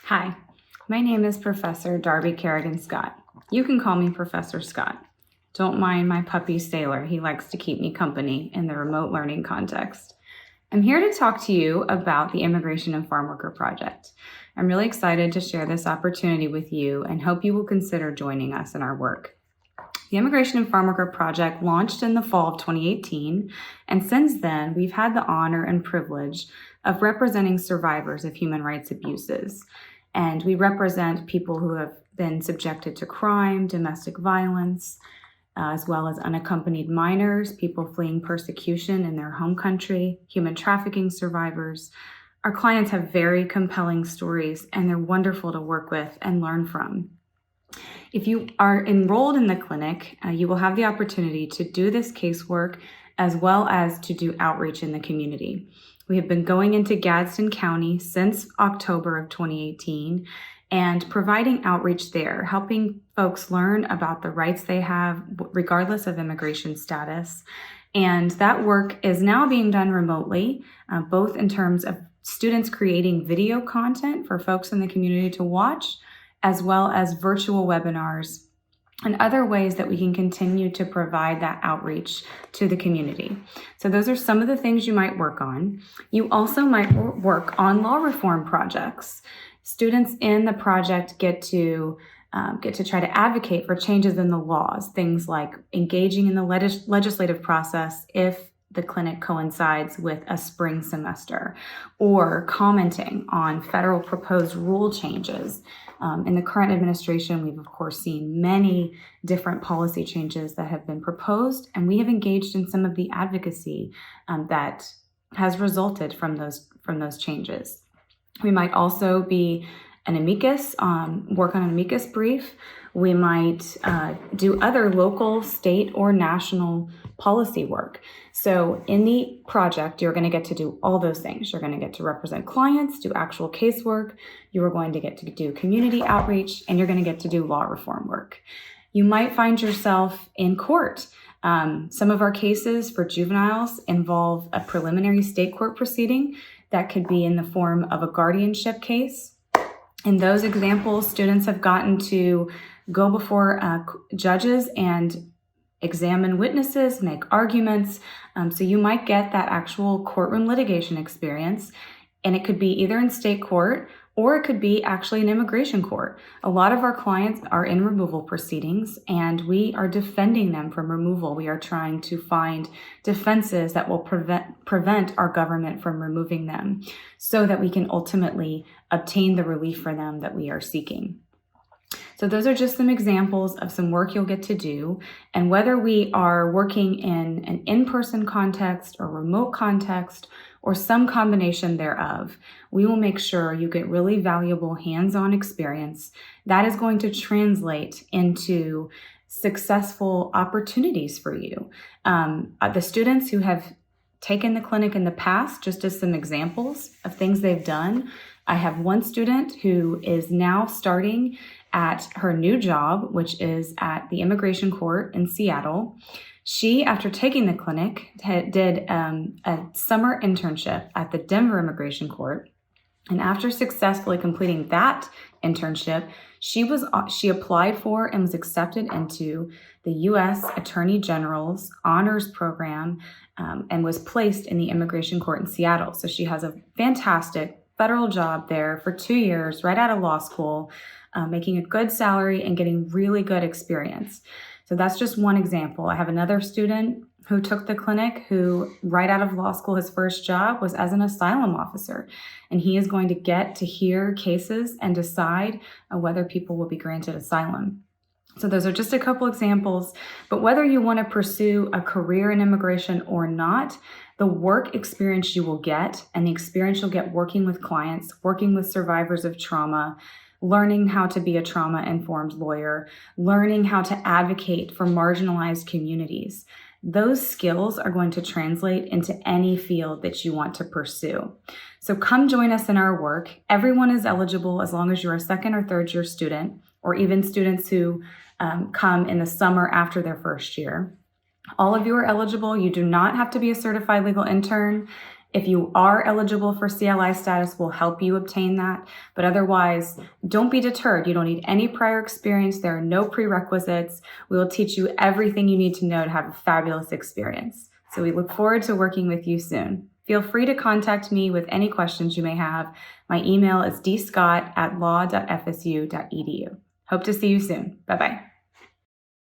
Hi, my name is Professor Darby Kerrigan Scott. You can call me Professor Scott. Don't mind my puppy Sailor. He likes to keep me company in the remote learning context. I'm here to talk to you about the Immigration and Farmworker Project. I'm really excited to share this opportunity with you and hope you will consider joining us in our work. The Immigration and Farmworker Project launched in the fall of 2018, and since then, we've had the honor and privilege of representing survivors of human rights abuses. And we represent people who have been subjected to crime, domestic violence, as well as unaccompanied minors, people fleeing persecution in their home country, human trafficking survivors. Our clients have very compelling stories, and they're wonderful to work with and learn from. If you are enrolled in the clinic, you will have the opportunity to do this casework as well as to do outreach in the community. We have been going into Gadsden County since October of 2018 and providing outreach there, helping folks learn about the rights they have regardless of immigration status. And that work is now being done remotely, both in terms of students creating video content for folks in the community to watch, as well as virtual webinars and other ways that we can continue to provide that outreach to the community. So those are some of the things you might work on. You also might work on law reform projects. Students in the project get to try to advocate for changes in the laws, things like engaging in the legislative process if the clinic coincides with a spring semester, or commenting on federal proposed rule changes. In the current administration, we've of course seen many different policy changes that have been proposed, and we have engaged in some of the advocacy that has resulted from those changes. We might also be an amicus, work on an amicus brief. We might do other local, state, or national policy work. So in the project, you're going to get to do all those things. You're going to get to represent clients, do actual casework. You are going to get to do community outreach, and you're going to get to do law reform work. You might find yourself in court. Some of our cases for juveniles involve a preliminary state court proceeding that could be in the form of a guardianship case. In those examples, students have gotten to go before judges and examine witnesses, make arguments. So you might get that actual courtroom litigation experience, and it could be either in state court or it could be actually in immigration court. A lot of our clients are in removal proceedings, and we are defending them from removal. We are trying to find defenses that will prevent our government from removing them so that we can ultimately obtain the relief for them that we are seeking. So those are just some examples of some work you'll get to do. And whether we are working in an in-person context or remote context or some combination thereof, we will make sure you get really valuable hands-on experience that is going to translate into successful opportunities for you. The students who have taken the clinic in the past, just as some examples of things they've done, I have one student who is now starting at her new job, which is at the immigration court in Seattle. She, after taking the clinic, did a summer internship at the Denver immigration court. And after successfully completing that internship, she applied for and was accepted into the U.S. Attorney General's honors program and was placed in the immigration court in Seattle. So she has a fantastic federal job there for 2 years, right out of law school, making a good salary and getting really good experience. So that's just one example. I have another student who took the clinic who, right out of law school, his first job was as an asylum officer. And he is going to get to hear cases and decide whether people will be granted asylum. So those are just a couple examples. But whether you want to pursue a career in immigration or not, the work experience you will get and the experience you'll get working with clients, working with survivors of trauma, learning how to be a trauma-informed lawyer, learning how to advocate for marginalized communities. Those skills are going to translate into any field that you want to pursue. So come join us in our work. Everyone is eligible as long as you're a second or third year student, or even students who come in the summer after their first year. All of you are eligible. You do not have to be a certified legal intern. If you are eligible for CLI status, we'll help you obtain that. But otherwise, don't be deterred. You don't need any prior experience. There are no prerequisites. We will teach you everything you need to know to have a fabulous experience. So we look forward to working with you soon. Feel free to contact me with any questions you may have. My email is dscott@law.fsu.edu. Hope to see you soon. Bye-bye.